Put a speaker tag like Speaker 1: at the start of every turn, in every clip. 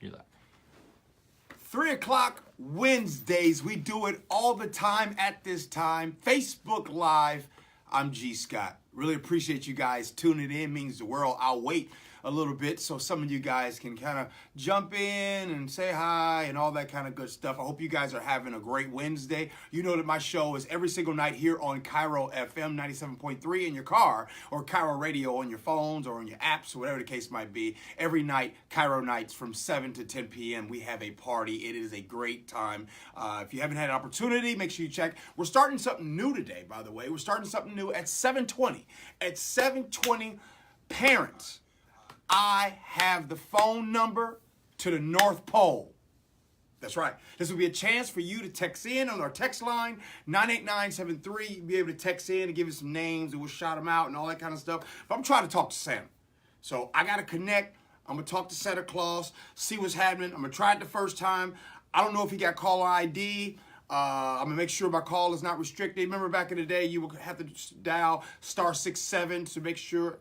Speaker 1: You're live.
Speaker 2: 3 o'clock Wednesdays. We do it all the time at this time. Facebook Live. I'm G. Scott. Really appreciate you guys tuning in. Means the world. I'll wait a little bit so some of you guys can kind of jump in and say hi and all that kind of good stuff. I hope you guys are having a great Wednesday. You know that my show is every single night here on KIRO FM 97.3 in your car, or KIRO Radio on your phones or on your apps, or whatever the case might be. Every night, KIRO nights from 7 to 10 p.m. we have a party. It is a great time. If you haven't had an opportunity, make sure you check. We're starting something new today, by the way. We're starting something new at 7:20. At 7:20, parents, I have the phone number to the North Pole. That's right. This will be a chance for you to text in on our text line, 98973. You'll be able to text in and give us some names, and we'll shout them out and all that kind of stuff. But I'm trying to talk to Santa. So I got to connect. I'm going to talk to Santa Claus, see what's happening. I'm going to try it the first time. I don't know if he got caller ID. I'm going to make sure my call is not restricted. Remember back in the day, you would have to dial *67 to make sure.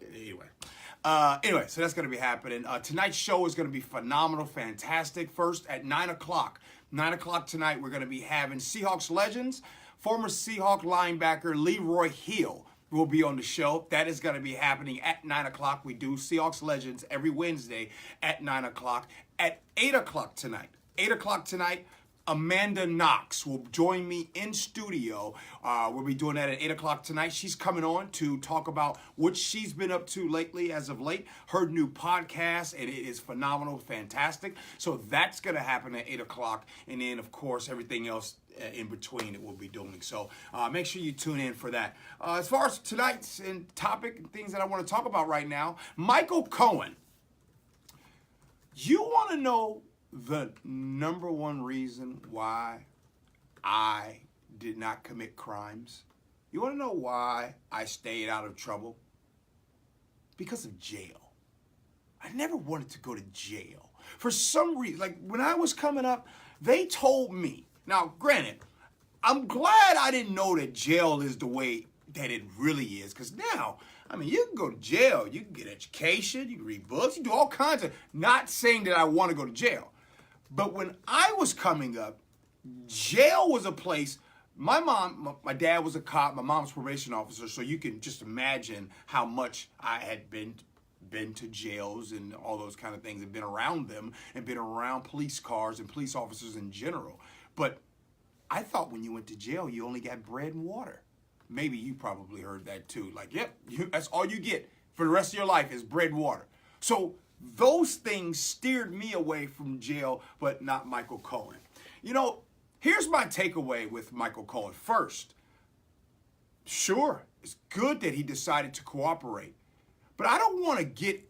Speaker 2: Anyway, so that's going to be happening. Tonight's show is going to be phenomenal, fantastic. First at 9 o'clock. 9 o'clock tonight, we're going to be having Seahawks legends. Former Seahawk linebacker Leroy Hill will be on the show. That is going to be happening at 9 o'clock. We do Seahawks legends every Wednesday at 9 o'clock. At 8 o'clock tonight. 8 o'clock tonight, Amanda Knox will join me in studio. We'll be doing that at 8 o'clock tonight. She's coming on to talk about what she's been up to lately, as of late. Her new podcast, and it is phenomenal, fantastic. So that's going to happen at 8 o'clock. And then, of course, everything else in between that we'll be doing. So make sure you tune in for that. As far as tonight's topic and things that I want to talk about right now, Michael Cohen. You want to know the number one reason why I did not commit crimes? You want to know why I stayed out of trouble? Because of jail. I never wanted to go to jail. For some reason, like when I was coming up, they told me. Now, granted, I'm glad I didn't know that jail is the way that it really is. Because now, I mean, you can go to jail. You can get education. You can read books. You can do all kinds of, not saying that I want to go to jail. But when I was coming up, jail was a place. My dad was a cop. My mom was a probation officer. So you can just imagine how much I had been to jails and all those kind of things, and been around them and been around police cars and police officers in general. But I thought when you went to jail, you only got bread and water. Maybe you probably heard that too. Like, yep, that's all you get for the rest of your life is bread and water. So those things steered me away from jail, but not Michael Cohen. You know, here's my takeaway with Michael Cohen. First, sure, it's good that he decided to cooperate, but I don't want to get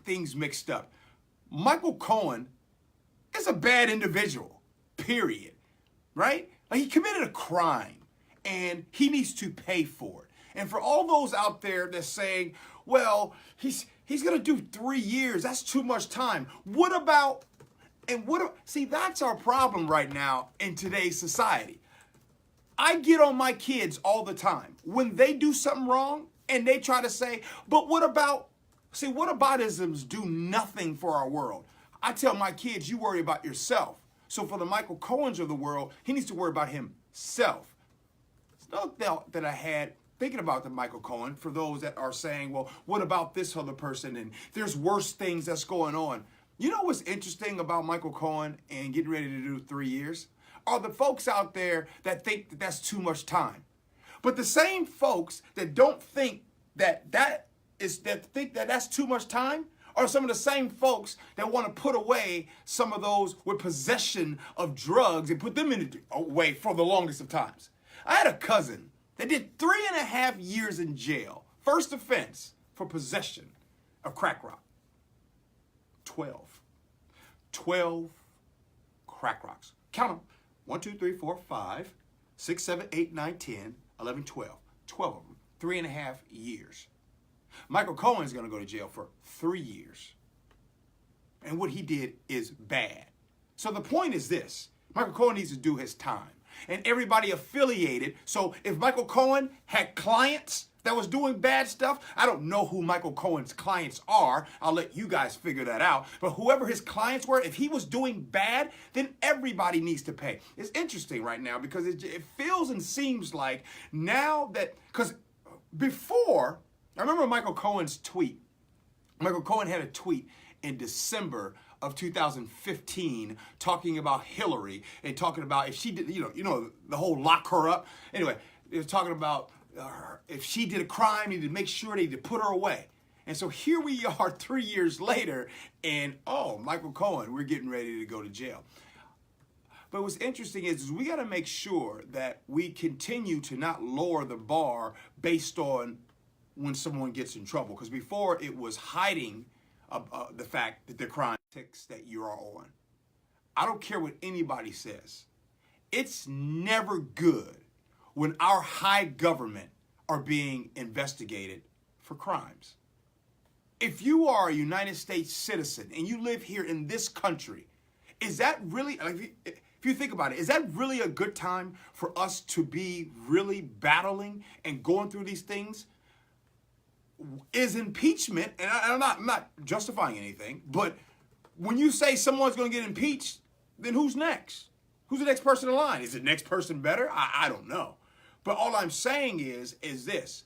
Speaker 2: things mixed up. Michael Cohen is a bad individual, period, right? Like, he committed a crime, and he needs to pay for it. And for all those out there that's saying, well, he's going to do 3 years. That's too much time. See, that's our problem right now in today's society. I get on my kids all the time when they do something wrong and they try to say, but what aboutisms do nothing for our world. I tell my kids, you worry about yourself. So for the Michael Cohens of the world, he needs to worry about himself. It's no doubt that I had thinking about the Michael Cohen, for those that are saying, well, what about this other person? And there's worse things that's going on. You know what's interesting about Michael Cohen and getting ready to do 3 years? Are the folks out there that think that that's too much time. But the same folks that don't think that that's too much time are some of the same folks that want to put away some of those with possession of drugs and put them away for the longest of times. I had a cousin that did 3.5 years in jail. First offense for possession of crack rock. 12 crack rocks. Count them. 1, 2, 3, 4, 5, 6, 7, 8, 9, 10, 11, 12. 12 of them. 3.5 years. Michael Cohen is going to go to jail for 3 years. And what he did is bad. So the point is this. Michael Cohen needs to do his time. And everybody affiliated. So if Michael Cohen had clients that was doing bad stuff. I don't know who Michael Cohen's clients are. I'll let you guys figure that out. But whoever his clients were, if he was doing bad, then everybody needs to pay. It's interesting right now because it feels and seems like now that, because before, I remember Michael Cohen's tweet. Michael Cohen had a tweet in December of 2015 talking about Hillary and talking about if she did, the whole lock her up. Anyway, it was talking about if she did a crime, need to make sure they need to put her away. And so here we are 3 years later, and Michael Cohen, we're getting ready to go to jail. But what's interesting is we got to make sure that we continue to not lower the bar based on when someone gets in trouble. Because before it was hiding the fact that the crime that you are on. I don't care what anybody says. It's never good when our high government are being investigated for crimes. If you are a United States citizen and you live here in this country, is that really, if you think about it, is that really a good time for us to be really battling and going through these things? Is impeachment, and I'm not justifying anything, but when you say someone's going to get impeached, then who's next? Who's the next person in line? Is the next person better? I don't know. But all I'm saying is this.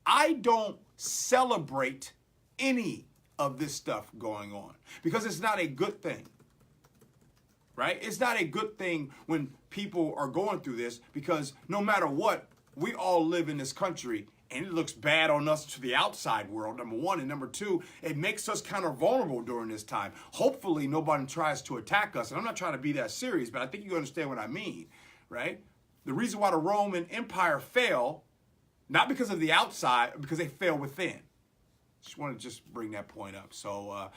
Speaker 2: I don't celebrate any of this stuff going on because it's not a good thing, right? It's not a good thing when people are going through this because no matter what, we all live in this country and it looks bad on us to the outside world, number one. And number two, it makes us kind of vulnerable during this time. Hopefully nobody tries to attack us. And I'm not trying to be that serious, but I think you understand what I mean, right? The reason why the Roman Empire fell, not because of the outside, but because they fell within. Just want to bring that point up. So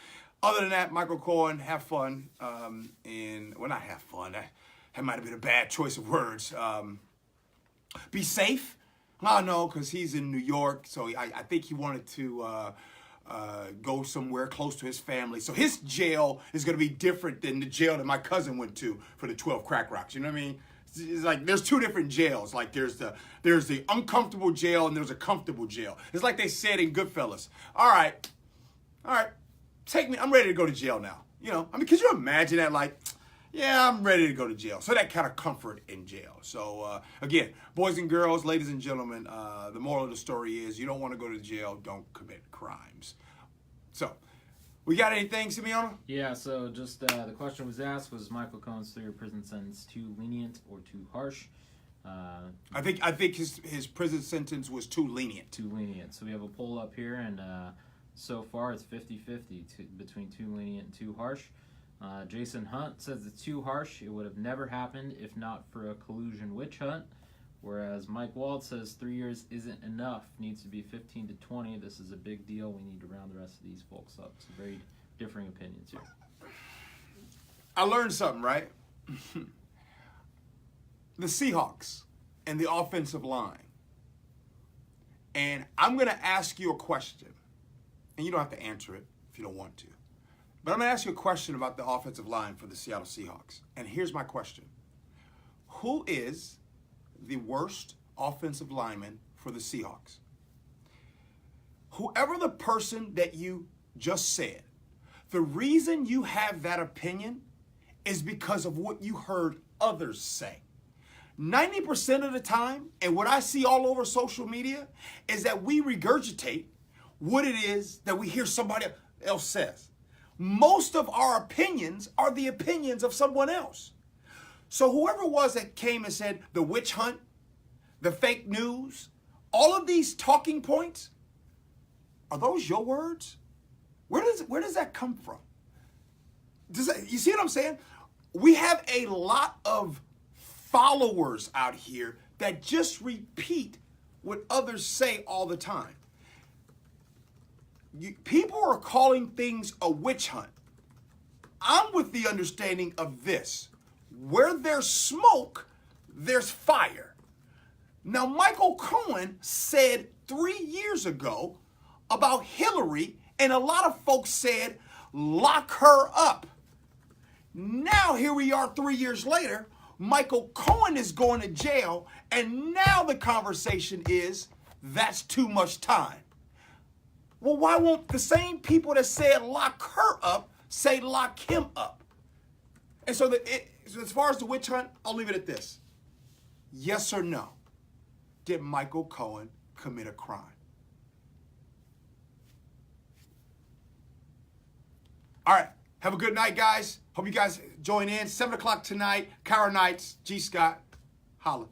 Speaker 2: other than that, Michael Cohen, have fun. Not have fun. That might have been a bad choice of words. Be safe. No, because he's in New York, so I think he wanted to go somewhere close to his family. So his jail is going to be different than the jail that my cousin went to for the 12 crack rocks. You know what I mean? It's like there's two different jails. Like there's the uncomfortable jail and there's a comfortable jail. It's like they said in Goodfellas. All right, take me. I'm ready to go to jail now. Could you imagine that? Like, yeah, I'm ready to go to jail. So that kind of comfort in jail. So again, boys and girls, ladies and gentlemen, the moral of the story is you don't want to go to jail. Don't commit crimes. So we got anything, Simeona?
Speaker 1: Yeah, so just the question was asked, was Michael Cohen's 3-year prison sentence too lenient or too harsh?
Speaker 2: I think his prison sentence was too lenient.
Speaker 1: Too lenient. So we have a poll up here, and so far it's 50-50 between too lenient and too harsh. Jason Hunt says it's too harsh. It would have never happened if not for a collusion witch hunt. Whereas Mike Wald says 3 years isn't enough. Needs to be 15 to 20. This is a big deal. We need to round the rest of these folks up. So very differing opinions here.
Speaker 2: I learned something, right? The Seahawks and the offensive line. And I'm going to ask you a question. And you don't have to answer it if you don't want to. But I'm going to ask you a question about the offensive line for the Seattle Seahawks. And here's my question. Who is the worst offensive lineman for the Seahawks? Whoever the person that you just said, the reason you have that opinion is because of what you heard others say. 90% of the time, and what I see all over social media, is that we regurgitate what it is that we hear somebody else says. Most of our opinions are the opinions of someone else. So whoever it was that came and said the witch hunt, the fake news, all of these talking points, are those your words? Where does that come from? You see what I'm saying? We have a lot of followers out here that just repeat what others say all the time. People are calling things a witch hunt. I'm with the understanding of this. Where there's smoke, there's fire. Now, Michael Cohen said 3 years ago about Hillary, and a lot of folks said, lock her up. Now, here we are 3 years later, Michael Cohen is going to jail, and now the conversation is, that's too much time. Well, why won't the same people that said lock her up say lock him up? And so, so as far as the witch hunt, I'll leave it at this. Yes or no? Did Michael Cohen commit a crime? All right. Have a good night, guys. Hope you guys join in. 7 o'clock tonight. KIRO Nights. G. Scott. Holla.